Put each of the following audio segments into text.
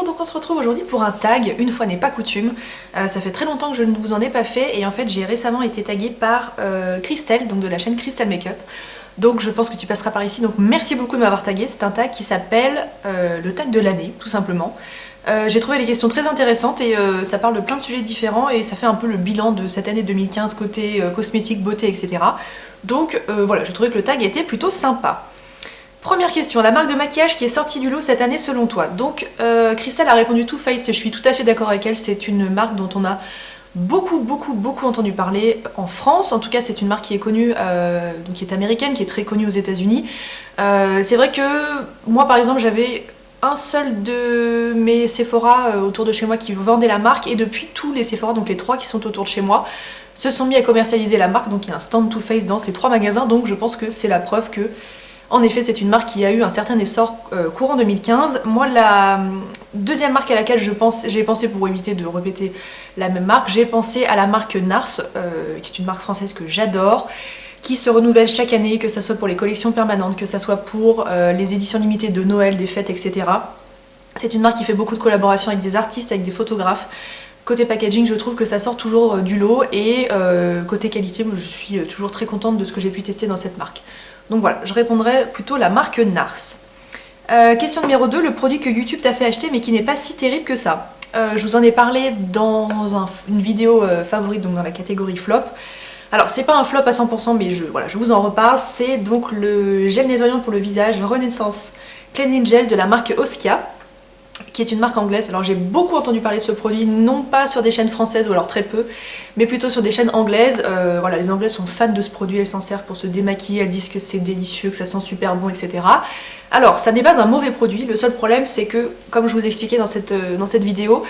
Bonjour, donc on se retrouve aujourd'hui pour un tag, une fois n'est pas coutume. Ça fait très longtemps que je ne vous en ai pas fait et en fait j'ai récemment été taguée par Christelle, donc de la chaîne Crystal Makeup. Donc je pense que tu passeras par ici, donc merci beaucoup de m'avoir tagué. C'est un tag qui s'appelle le tag de l'année, tout simplement. J'ai trouvé les questions très intéressantes et ça parle de plein de sujets différents et ça fait un peu le bilan de cette année 2015 côté cosmétique, beauté, etc. Donc voilà, j'ai trouvé que le tag était plutôt sympa. Première question, la marque de maquillage qui est sortie du lot cette année selon toi. Donc Christelle a répondu Too Faced et je suis tout à fait d'accord avec elle, c'est une marque dont on a beaucoup entendu parler en France. En tout cas c'est une marque qui est connue, donc qui est américaine, qui est très connue aux États-Unis. C'est vrai que moi par exemple j'avais un seul de mes Sephora autour de chez moi qui vendait la marque et depuis tous les Sephora, donc les 3 qui sont autour de chez moi, se sont mis à commercialiser la marque. Donc il y a un stand Too Faced dans ces 3 magasins, donc je pense que c'est la preuve que en effet, c'est une marque qui a eu un certain essor courant 2015. Moi, la deuxième marque à laquelle j'ai pensé, pour éviter de répéter la même marque, j'ai pensé à la marque Nars, qui est une marque française que j'adore, qui se renouvelle chaque année, que ce soit pour les collections permanentes, que ce soit pour les éditions limitées de Noël, des fêtes, etc. C'est une marque qui fait beaucoup de collaborations avec des artistes, avec des photographes. Côté packaging, je trouve que ça sort toujours du lot et côté qualité, je suis toujours très contente de ce que j'ai pu tester dans cette marque. Donc voilà, je répondrai plutôt la marque Nars. Question numéro 2, le produit que YouTube t'a fait acheter mais qui n'est pas si terrible que ça. Je vous en ai parlé dans une vidéo favorite, donc dans la catégorie flop. Alors c'est pas un flop à 100% mais je vous en reparle. C'est donc le gel nettoyant pour le visage Renaissance Cleansing Gel de la marque Oskia, qui est une marque anglaise. Alors j'ai beaucoup entendu parler de ce produit, non pas sur des chaînes françaises ou alors très peu, mais plutôt sur des chaînes anglaises. Voilà, les anglaises sont fans de ce produit, elles s'en servent pour se démaquiller, elles disent que c'est délicieux, que ça sent super bon, etc. Alors ça n'est pas un mauvais produit, le seul problème c'est que, comme je vous expliquais dans cette vidéo,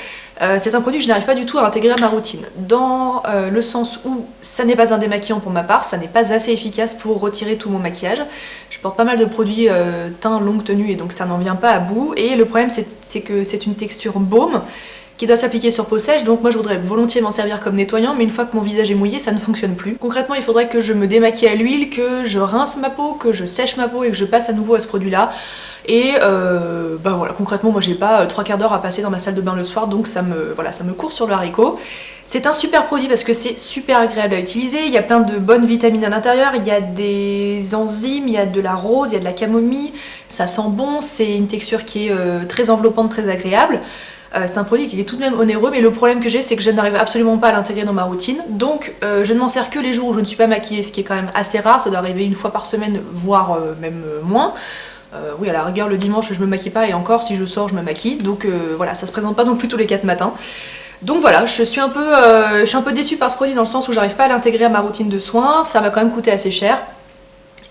c'est un produit que je n'arrive pas du tout à intégrer à ma routine, dans le sens où ça n'est pas un démaquillant pour ma part, ça n'est pas assez efficace pour retirer tout mon maquillage. Je porte pas mal de produits teint longue tenue et donc ça n'en vient pas à bout, et le problème c'est que c'est une texture baume qui doit s'appliquer sur peau sèche, donc moi je voudrais volontiers m'en servir comme nettoyant, mais une fois que mon visage est mouillé, ça ne fonctionne plus. Concrètement, il faudrait que je me démaquille à l'huile, que je rince ma peau, que je sèche ma peau et que je passe à nouveau à ce produit-là. Et bah voilà, concrètement, moi j'ai pas 3 quarts d'heure à passer dans ma salle de bain le soir, donc ça me court sur le haricot. C'est un super produit parce que c'est super agréable à utiliser, il y a plein de bonnes vitamines à l'intérieur, il y a des enzymes, il y a de la rose, il y a de la camomille, ça sent bon, c'est une texture qui est très enveloppante, très agréable. C'est un produit qui est tout de même onéreux, mais le problème que j'ai, c'est que je n'arrive absolument pas à l'intégrer dans ma routine. Donc je ne m'en sers que les jours où je ne suis pas maquillée, ce qui est quand même assez rare, ça doit arriver une fois par semaine, voire même moins. Oui, à la rigueur, le dimanche, je me maquille pas, et encore, si je sors, je me maquille. Donc voilà, ça se présente pas non plus tous les 4 matins. Donc voilà, je suis un peu déçue par ce produit dans le sens où j'arrive pas à l'intégrer à ma routine de soins. Ça m'a quand même coûté assez cher.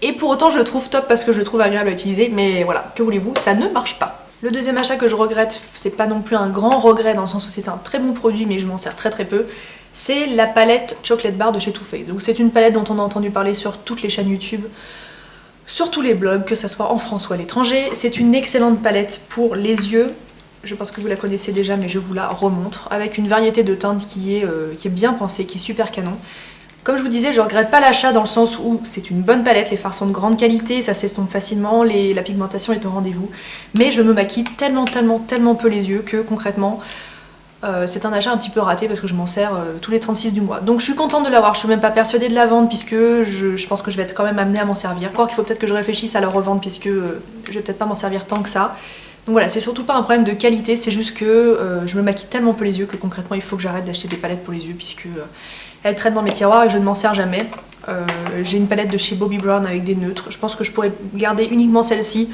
Et pour autant, je le trouve top parce que je le trouve agréable à utiliser. Mais voilà, que voulez-vous, ça ne marche pas. Le deuxième achat que je regrette, c'est pas non plus un grand regret dans le sens où c'est un très bon produit mais je m'en sers très peu, c'est la palette Chocolate Bar de chez Too Faced. Donc c'est une palette dont on a entendu parler sur toutes les chaînes YouTube, sur tous les blogs, que ce soit en France ou à l'étranger. C'est une excellente palette pour les yeux, je pense que vous la connaissez déjà mais je vous la remontre, avec une variété de teintes qui est bien pensée, qui est super canon. Comme je vous disais, je regrette pas l'achat dans le sens où c'est une bonne palette, les fards sont de grande qualité, ça s'estompe facilement, la pigmentation est au rendez-vous. Mais je me maquille tellement peu les yeux que concrètement, c'est un achat un petit peu raté parce que je m'en sers tous les 36 du mois. Donc je suis contente de l'avoir, je suis même pas persuadée de la vendre puisque je pense que je vais être quand même amenée à m'en servir. Encore qu'il faut peut-être que je réfléchisse à la revendre puisque je vais peut-être pas m'en servir tant que ça. Donc voilà, c'est surtout pas un problème de qualité, c'est juste que je me maquille tellement peu les yeux que concrètement il faut que j'arrête d'acheter des palettes pour les yeux puisque elles traînent dans mes tiroirs et je ne m'en sers jamais. J'ai une palette de chez Bobbi Brown avec des neutres, je pense que je pourrais garder uniquement celle-ci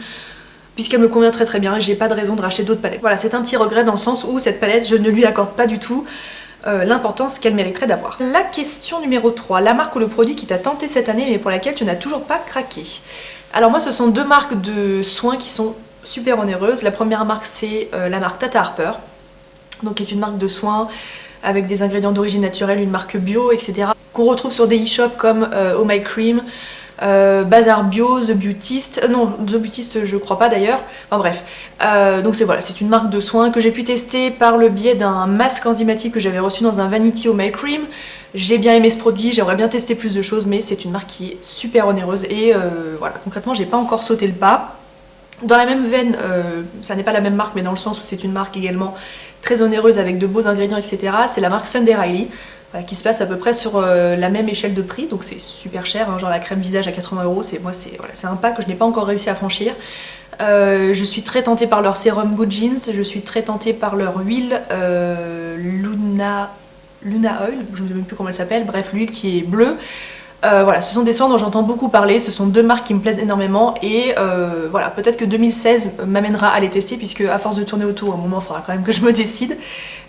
puisqu'elle me convient très bien et j'ai pas de raison de racheter d'autres palettes. Voilà, c'est un petit regret dans le sens où cette palette, je ne lui accorde pas du tout l'importance qu'elle mériterait d'avoir. La question numéro 3, la marque ou le produit qui t'a tenté cette année mais pour laquelle tu n'as toujours pas craqué. Alors moi ce sont 2 marques de soins qui sont super onéreuses. La première marque c'est la marque Tata Harper, donc qui est une marque de soins avec des ingrédients d'origine naturelle, une marque bio, etc. qu'on retrouve sur des e-shops comme Oh My Cream, Bazar Bio, The Beautist, non The Beautist je crois pas d'ailleurs, enfin bref. Donc c'est une marque de soins que j'ai pu tester par le biais d'un masque enzymatique que j'avais reçu dans un Vanity Oh My Cream. J'ai bien aimé ce produit, j'aimerais bien tester plus de choses mais c'est une marque qui est super onéreuse et voilà, concrètement j'ai pas encore sauté le pas. Dans la même veine, ça n'est pas la même marque, mais dans le sens où c'est une marque également très onéreuse avec de beaux ingrédients, etc. C'est la marque Sunday Riley, voilà, qui se passe à peu près sur la même échelle de prix, donc c'est super cher, hein, genre la crème visage à 80 €, c'est un pas que je n'ai pas encore réussi à franchir. Je suis très tentée par leur sérum Good Jeans, je suis très tentée par leur huile Luna Oil, je ne sais même plus comment elle s'appelle, bref l'huile qui est bleue. Voilà, ce sont des soins dont j'entends beaucoup parler, ce sont deux marques qui me plaisent énormément et voilà, peut-être que 2016 m'amènera à les tester puisque à force de tourner autour, à un moment il faudra quand même que je me décide.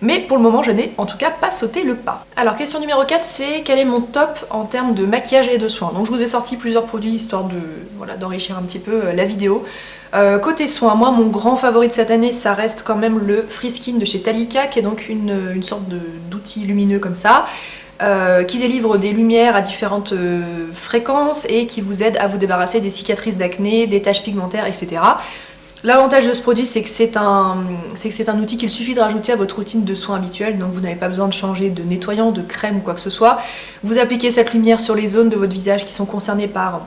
Mais pour le moment je n'ai en tout cas pas sauté le pas. Alors question numéro 4, c'est quel est mon top en termes de maquillage et de soins. Donc je vous ai sorti plusieurs produits histoire de voilà, d'enrichir un petit peu la vidéo. Côté soins, moi mon grand favori de cette année ça reste quand même le Free Skin de chez Talika qui est donc une sorte d'outil lumineux comme ça. Qui délivre des lumières à différentes fréquences et qui vous aide à vous débarrasser des cicatrices d'acné, des taches pigmentaires, etc. L'avantage de ce produit, c'est que c'est un outil qu'il suffit de rajouter à votre routine de soins habituelle, donc vous n'avez pas besoin de changer de nettoyant, de crème ou quoi que ce soit. Vous appliquez cette lumière sur les zones de votre visage qui sont concernées par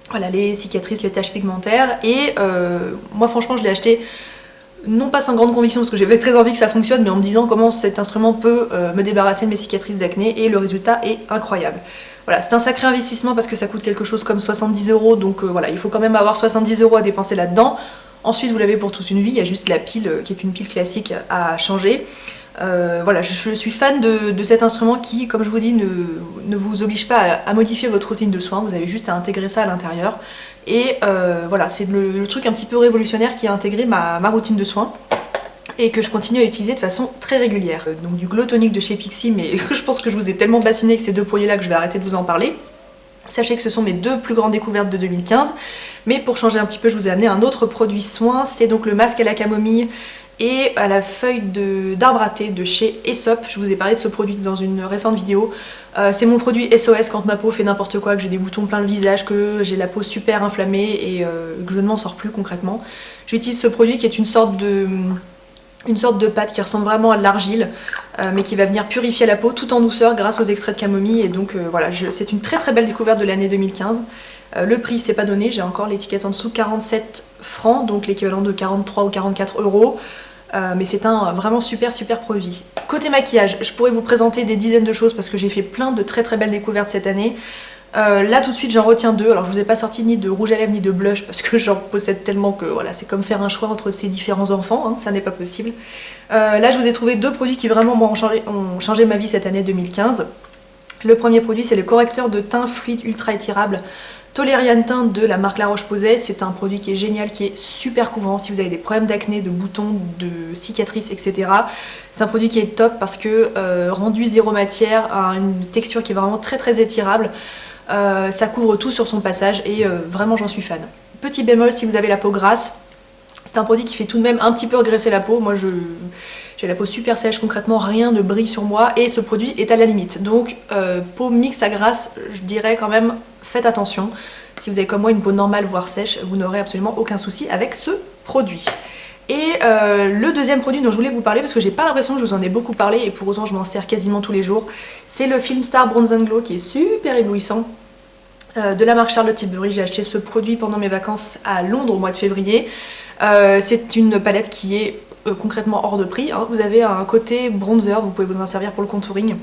voilà, les cicatrices, les taches pigmentaires, et moi franchement je l'ai acheté non pas sans grande conviction parce que j'avais très envie que ça fonctionne, mais en me disant comment cet instrument peut me débarrasser de mes cicatrices d'acné, et le résultat est incroyable. Voilà, c'est un sacré investissement parce que ça coûte quelque chose comme 70 €, donc voilà, il faut quand même avoir 70 € à dépenser là-dedans. Ensuite vous l'avez pour toute une vie, il y a juste la pile qui est une pile classique à changer. Voilà, je suis fan de cet instrument qui, comme je vous dis, ne vous oblige pas à modifier votre routine de soins, vous avez juste à intégrer ça à l'intérieur. Et voilà, c'est le truc un petit peu révolutionnaire qui a intégré ma routine de soins et que je continue à utiliser de façon très régulière. Donc du Glow Tonic de chez Pixi, mais je pense que je vous ai tellement bassiné avec ces deux produits là que je vais arrêter de vous en parler. Sachez que ce sont mes deux plus grandes découvertes de 2015, mais pour changer un petit peu, je vous ai amené un autre produit soin, c'est donc le masque à la camomille et à la feuille d'arbre à thé de chez Aesop. Je vous ai parlé de ce produit dans une récente vidéo. C'est mon produit SOS quand ma peau fait n'importe quoi, que j'ai des boutons plein le visage, que j'ai la peau super inflammée et que je ne m'en sors plus concrètement. J'utilise ce produit qui est une sorte de pâte qui ressemble vraiment à de l'argile, mais qui va venir purifier la peau tout en douceur grâce aux extraits de camomille. Et donc voilà, c'est une très très belle découverte de l'année 2015. Le prix c'est pas donné, j'ai encore l'étiquette en dessous, 47 francs, donc l'équivalent de 43 ou 44 €. Mais c'est un vraiment super produit. Côté maquillage, je pourrais vous présenter des dizaines de choses parce que j'ai fait plein de très très belles découvertes cette année. Là tout de suite j'en retiens deux. Alors je vous ai pas sorti ni de rouge à lèvres ni de blush parce que j'en possède tellement que voilà, c'est comme faire un choix entre ces différents enfants, hein, ça n'est pas possible. Là je vous ai trouvé deux produits qui vraiment moi, ont changé ma vie cette année 2015. Le premier produit c'est le correcteur de teint fluide ultra étirable Toleriane Teint de la marque La Roche-Posay. C'est un produit qui est génial, qui est super couvrant si vous avez des problèmes d'acné, de boutons, de cicatrices, etc. C'est un produit qui est top parce que rendu zéro matière, a une texture qui est vraiment très très étirable. Ça couvre tout sur son passage et vraiment j'en suis fan. Petit bémol si vous avez la peau grasse, c'est un produit qui fait tout de même un petit peu regresser la peau. Moi j'ai la peau super sèche, concrètement rien ne brille sur moi et ce produit est à la limite. Donc peau mixte à grasse, je dirais quand même faites attention. Si vous avez comme moi une peau normale voire sèche, vous n'aurez absolument aucun souci avec ce produit. Et le deuxième produit dont je voulais vous parler, parce que j'ai pas l'impression que je vous en ai beaucoup parlé et pour autant je m'en sers quasiment tous les jours, c'est le Filmstar Bronze and Glow qui est super éblouissant. De la marque Charlotte Tilbury, j'ai acheté ce produit pendant mes vacances à Londres au mois de février. C'est une palette qui est concrètement hors de prix, hein. Vous avez un côté bronzer, vous pouvez vous en servir pour le contouring,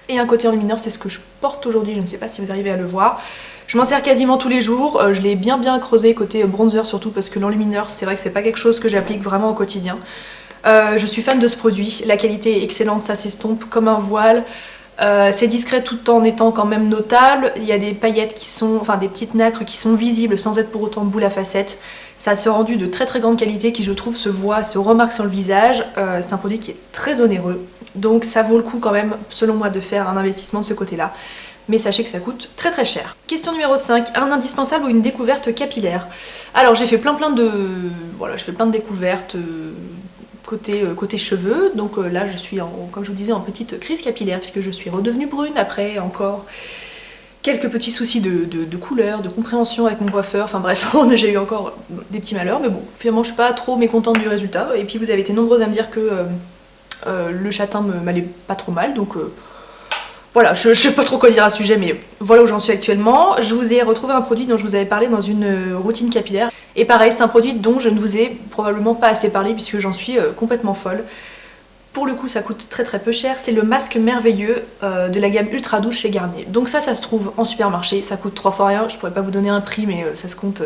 et un côté enlumineur, c'est ce que je porte aujourd'hui, je ne sais pas si vous arrivez à le voir. Je m'en sers quasiment tous les jours, je l'ai bien creusé côté bronzer surtout parce que l'enlumineur c'est vrai que c'est pas quelque chose que j'applique vraiment au quotidien. Je suis fan de ce produit, la qualité est excellente, ça s'estompe comme un voile. C'est discret tout en étant quand même notable. Il y a des paillettes qui sont, enfin des petites nacres qui sont visibles sans être pour autant boule à facettes. Ça a ce rendu de très très grande qualité qui je trouve se voit, se remarque sur le visage. C'est un produit qui est très onéreux, donc ça vaut le coup quand même selon moi de faire un investissement de ce côté là. Mais sachez que ça coûte très très cher. Question numéro 5, un indispensable ou une découverte capillaire. Alors j'ai fait plein de... Voilà, je fais plein de découvertes côté cheveux, donc là je suis comme je vous disais en petite crise capillaire puisque je suis redevenue brune après encore quelques petits soucis de couleur, de compréhension avec mon coiffeur, enfin bref, j'ai eu encore des petits malheurs, mais bon, finalement je suis pas trop mécontente du résultat, et puis vous avez été nombreuses à me dire que le châtain m'allait pas trop mal, donc Voilà, je sais pas trop quoi dire à ce sujet, mais voilà où j'en suis actuellement. Je vous ai retrouvé un produit dont je vous avais parlé dans une routine capillaire. Et pareil, c'est un produit dont je ne vous ai probablement pas assez parlé puisque j'en suis complètement folle. Pour le coup, ça coûte très très peu cher. C'est le masque merveilleux de la gamme Ultra Douce chez Garnier. Donc ça se trouve en supermarché. Ça coûte 3 fois rien. Je pourrais pas vous donner un prix, mais ça se compte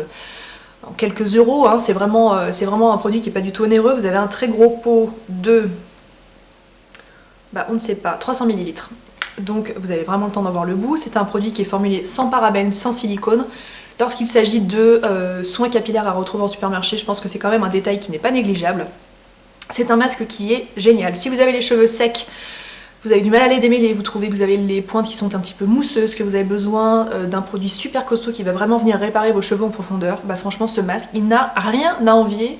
en quelques euros. Hein. C'est vraiment un produit qui est pas du tout onéreux. Vous avez un très gros pot de... on ne sait pas, 300 ml. Donc vous avez vraiment le temps d'en voir le bout. C'est un produit qui est formulé sans parabènes, sans silicone. Lorsqu'il s'agit de soins capillaires à retrouver en supermarché, je pense que c'est quand même un détail qui n'est pas négligeable. C'est un masque qui est génial. Si vous avez les cheveux secs, vous avez du mal à les démêler, vous trouvez que vous avez les pointes qui sont un petit peu mousseuses, que vous avez besoin d'un produit super costaud qui va vraiment venir réparer vos cheveux en profondeur, franchement ce masque, il n'a rien à envier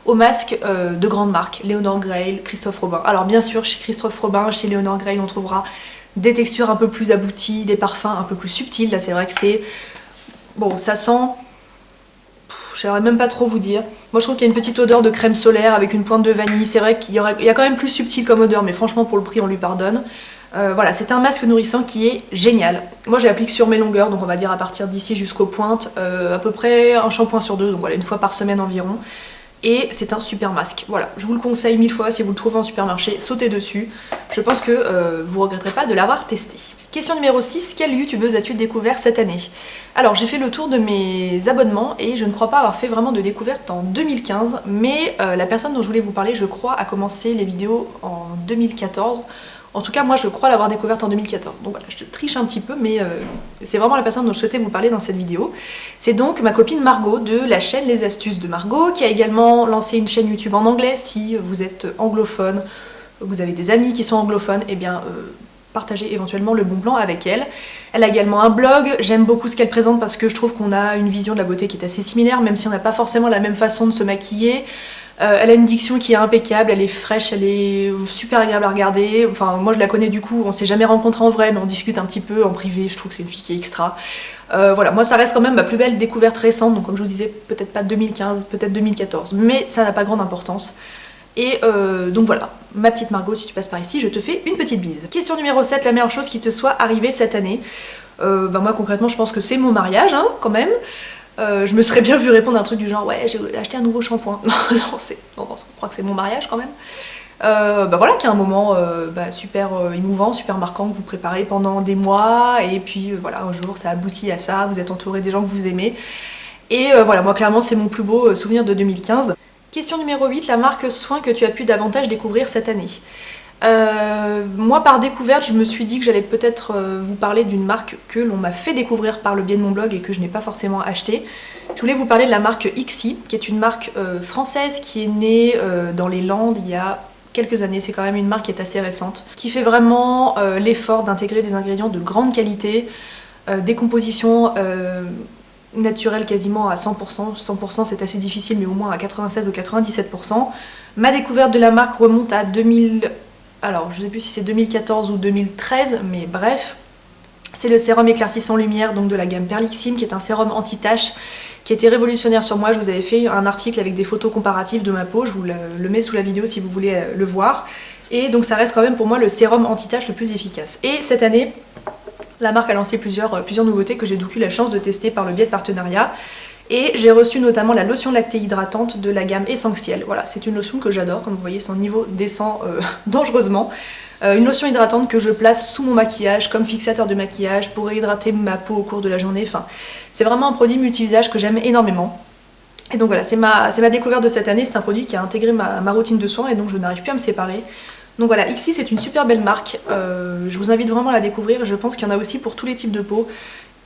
aux masques de grandes marques, Léonore Grail, Christophe Robin. Alors bien sûr, chez Christophe Robin, chez Léonore Grail, on trouvera des textures un peu plus abouties, des parfums un peu plus subtils. Là c'est vrai que c'est... Bon, ça sent... Je saurais même pas trop vous dire. Moi je trouve qu'il y a une petite odeur de crème solaire avec une pointe de vanille. C'est vrai qu'il y a quand même plus subtil comme odeur, mais franchement pour le prix on lui pardonne. Voilà, c'est un masque nourrissant qui est génial. Moi je l'applique sur mes longueurs, donc on va dire à partir d'ici jusqu'aux pointes, à peu près un shampoing sur 2, donc voilà, une fois par semaine environ. Et c'est un super masque. Voilà, je vous le conseille 1000 fois, si vous le trouvez en supermarché, sautez dessus. Je pense que vous regretterez pas de l'avoir testé. Question numéro 6, quelle youtubeuse as-tu découvert cette année? Alors j'ai fait le tour de mes abonnements et je ne crois pas avoir fait vraiment de découverte en 2015, mais la personne dont je voulais vous parler, je crois, a commencé les vidéos en 2014. En tout cas, moi, je crois l'avoir découverte en 2014. Donc voilà, je triche un petit peu, mais c'est vraiment la personne dont je souhaitais vous parler dans cette vidéo. C'est donc ma copine Margot de la chaîne Les Astuces de Margot, qui a également lancé une chaîne YouTube en anglais. Si vous êtes anglophone, vous avez des amis qui sont anglophones, eh bien, partagez éventuellement le bon plan avec elle. Elle a également un blog. J'aime beaucoup ce qu'elle présente parce que je trouve qu'on a une vision de la beauté qui est assez similaire, même si on n'a pas forcément la même façon de se maquiller. Elle a une diction qui est impeccable, elle est fraîche, elle est super agréable à regarder. Enfin, moi je la connais du coup, on s'est jamais rencontrés en vrai, mais on discute un petit peu en privé, je trouve que c'est une fille qui est extra. Voilà, moi ça reste quand même ma plus belle découverte récente, donc comme je vous disais, peut-être pas 2015, peut-être 2014, mais ça n'a pas grande importance. Et donc voilà, ma petite Margot, si tu passes par ici, je te fais une petite bise. Question numéro 7, la meilleure chose qui te soit arrivée cette année. Moi concrètement, je pense que c'est mon mariage, hein, quand même. Je me serais bien vu répondre à un truc du genre ouais j'ai acheté un nouveau shampoing. Non, je crois que c'est mon mariage quand même. Voilà, qui est un moment super émouvant, super marquant que vous préparez pendant des mois et puis voilà, un jour ça aboutit à ça, vous êtes entouré des gens que vous aimez. Et voilà, moi clairement c'est mon plus beau souvenir de 2015. Question numéro 8, la marque soin que tu as pu davantage découvrir cette année. Moi par découverte je me suis dit que j'allais peut-être vous parler d'une marque que l'on m'a fait découvrir par le biais de mon blog et que je n'ai pas forcément acheté. Je voulais vous parler de la marque Ixi, qui est une marque française qui est née dans les Landes il y a quelques années. C'est quand même une marque qui est assez récente, qui fait vraiment l'effort d'intégrer des ingrédients de grande qualité, des compositions naturelles quasiment à 100%. 100% c'est assez difficile, mais au moins à 96 ou 97%. Ma découverte de la marque remonte à 2000... Alors, je sais plus si c'est 2014 ou 2013, mais bref, c'est le sérum éclaircissant lumière, donc de la gamme Perlixim, qui est un sérum anti-tache, qui était révolutionnaire sur moi. Je vous avais fait un article avec des photos comparatives de ma peau, je vous le mets sous la vidéo si vous voulez le voir. Et donc ça reste quand même pour moi le sérum anti-tache le plus efficace. Et cette année, la marque a lancé plusieurs nouveautés que j'ai donc eu la chance de tester par le biais de partenariats. Et j'ai reçu notamment la lotion lactée hydratante de la gamme Essentiel. Voilà, c'est une lotion que j'adore, comme vous voyez son niveau descend dangereusement. Une lotion hydratante que je place sous mon maquillage comme fixateur de maquillage pour réhydrater ma peau au cours de la journée. Enfin, c'est vraiment un produit multi-usage que j'aime énormément. Et donc voilà, c'est ma découverte de cette année, c'est un produit qui a intégré ma routine de soins et donc je n'arrive plus à me séparer. Donc voilà, Ixi c'est une super belle marque, je vous invite vraiment à la découvrir, je pense qu'il y en a aussi pour tous les types de peau.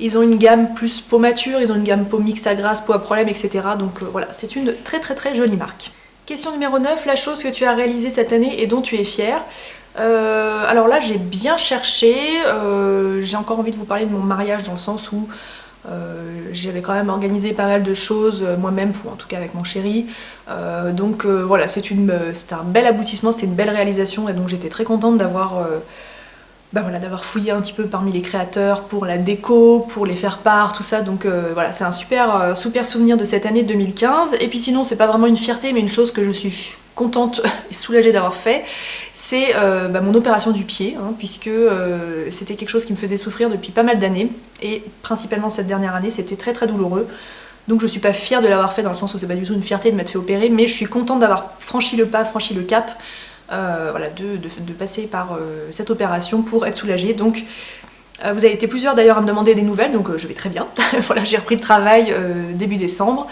Ils ont une gamme plus peau mature, ils ont une gamme peau mixte à grasse, peau à problème, etc. Donc voilà, c'est une très très très jolie marque. Question numéro 9, la chose que tu as réalisée cette année et dont tu es fière. Alors là j'ai bien cherché, j'ai encore envie de vous parler de mon mariage dans le sens où j'avais quand même organisé pas mal de choses moi-même, en tout cas avec mon chéri. Donc voilà, c'était un bel aboutissement, c'était une belle réalisation et donc j'étais très contente d'avoir d'avoir fouillé un petit peu parmi les créateurs pour la déco, pour les faire part, tout ça. Donc voilà, c'est un super souvenir de cette année 2015. Et puis sinon, c'est pas vraiment une fierté, mais une chose que je suis contente et soulagée d'avoir fait, c'est mon opération du pied, hein, puisque c'était quelque chose qui me faisait souffrir depuis pas mal d'années, et principalement cette dernière année, c'était très très douloureux. Donc je suis pas fière de l'avoir fait dans le sens où c'est pas du tout une fierté de m'être fait opérer, mais je suis contente d'avoir franchi le pas, franchi le cap, voilà, de passer par cette opération pour être soulagée. Donc vous avez été plusieurs d'ailleurs à me demander des nouvelles, donc je vais très bien. Voilà, j'ai repris le travail début décembre.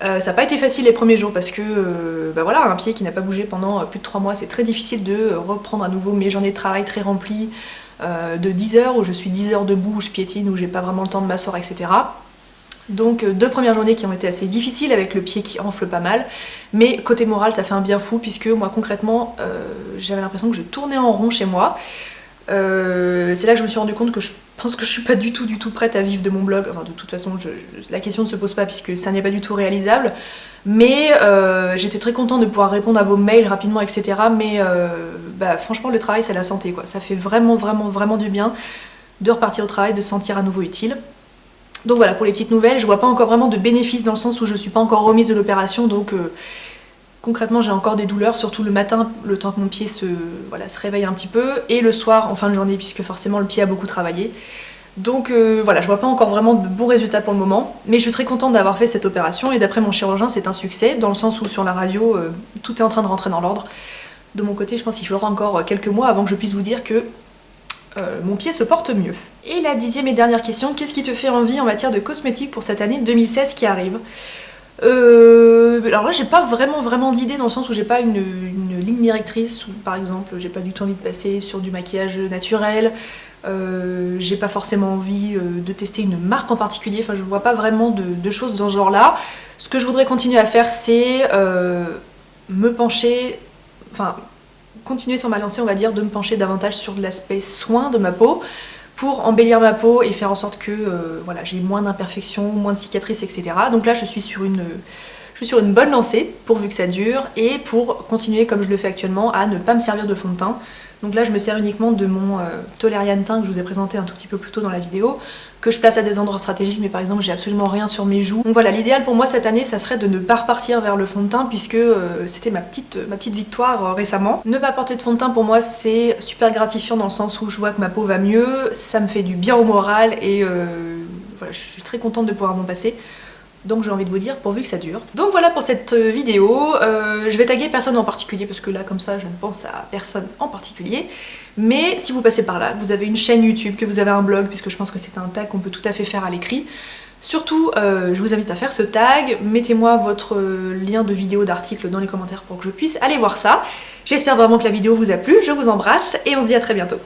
Ça n'a pas été facile les premiers jours parce que voilà, un pied qui n'a pas bougé pendant plus de 3 mois, c'est très difficile de reprendre à nouveau mes journées de travail très remplies, de 10 heures où je suis 10 heures debout, où je piétine, où j'ai pas vraiment le temps de m'asseoir, etc. Donc 2 premières journées qui ont été assez difficiles avec le pied qui enfle pas mal, mais côté moral ça fait un bien fou puisque moi concrètement j'avais l'impression que je tournais en rond chez moi. C'est là que je me suis rendu compte que je pense que je suis pas du tout prête à vivre de mon blog. Enfin de toute façon la question ne se pose pas puisque ça n'est pas du tout réalisable, mais j'étais très contente de pouvoir répondre à vos mails rapidement, etc. Mais franchement le travail c'est la santé quoi, ça fait vraiment du bien de repartir au travail, de se sentir à nouveau utile. Donc voilà, pour les petites nouvelles, je vois pas encore vraiment de bénéfices dans le sens où je suis pas encore remise de l'opération, donc concrètement j'ai encore des douleurs, surtout le matin, le temps que mon pied se réveille un petit peu, et le soir en fin de journée, puisque forcément le pied a beaucoup travaillé. Donc voilà, je vois pas encore vraiment de bons résultats pour le moment, mais je suis très contente d'avoir fait cette opération, et d'après mon chirurgien c'est un succès, dans le sens où sur la radio, tout est en train de rentrer dans l'ordre. De mon côté, je pense qu'il faudra encore quelques mois avant que je puisse vous dire que mon pied se porte mieux. Et la 10e et dernière question, qu'est-ce qui te fait envie en matière de cosmétiques pour cette année 2016 qui arrive? Alors là j'ai pas vraiment d'idée dans le sens où j'ai pas une ligne directrice, ou par exemple j'ai pas du tout envie de passer sur du maquillage naturel, j'ai pas forcément envie de tester une marque en particulier, enfin je vois pas vraiment de choses dans ce genre là. Ce que je voudrais continuer à faire c'est me pencher, enfin continuer sur ma lancée on va dire, de me pencher davantage sur l'aspect soin de ma peau, pour embellir ma peau et faire en sorte que voilà, j'ai moins d'imperfections, moins de cicatrices, etc. Donc là je suis sur une bonne lancée, pourvu que ça dure, et pour continuer comme je le fais actuellement à ne pas me servir de fond de teint. Donc là je me sers uniquement de mon Toleriane teint que je vous ai présenté un tout petit peu plus tôt dans la vidéo, que je place à des endroits stratégiques, mais par exemple j'ai absolument rien sur mes joues. Donc voilà, l'idéal pour moi cette année ça serait de ne pas repartir vers le fond de teint, puisque c'était ma petite victoire récemment. Ne pas porter de fond de teint pour moi c'est super gratifiant dans le sens où je vois que ma peau va mieux, ça me fait du bien au moral, et voilà, je suis très contente de pouvoir m'en passer. Donc j'ai envie de vous dire pourvu que ça dure. Donc voilà pour cette vidéo, je vais taguer personne en particulier parce que là comme ça je ne pense à personne en particulier. Mais si vous passez par là, que vous avez une chaîne YouTube, que vous avez un blog, puisque je pense que c'est un tag qu'on peut tout à fait faire à l'écrit, surtout je vous invite à faire ce tag, mettez-moi votre lien de vidéo, d'article dans les commentaires pour que je puisse aller voir ça. J'espère vraiment que la vidéo vous a plu, je vous embrasse et on se dit à très bientôt.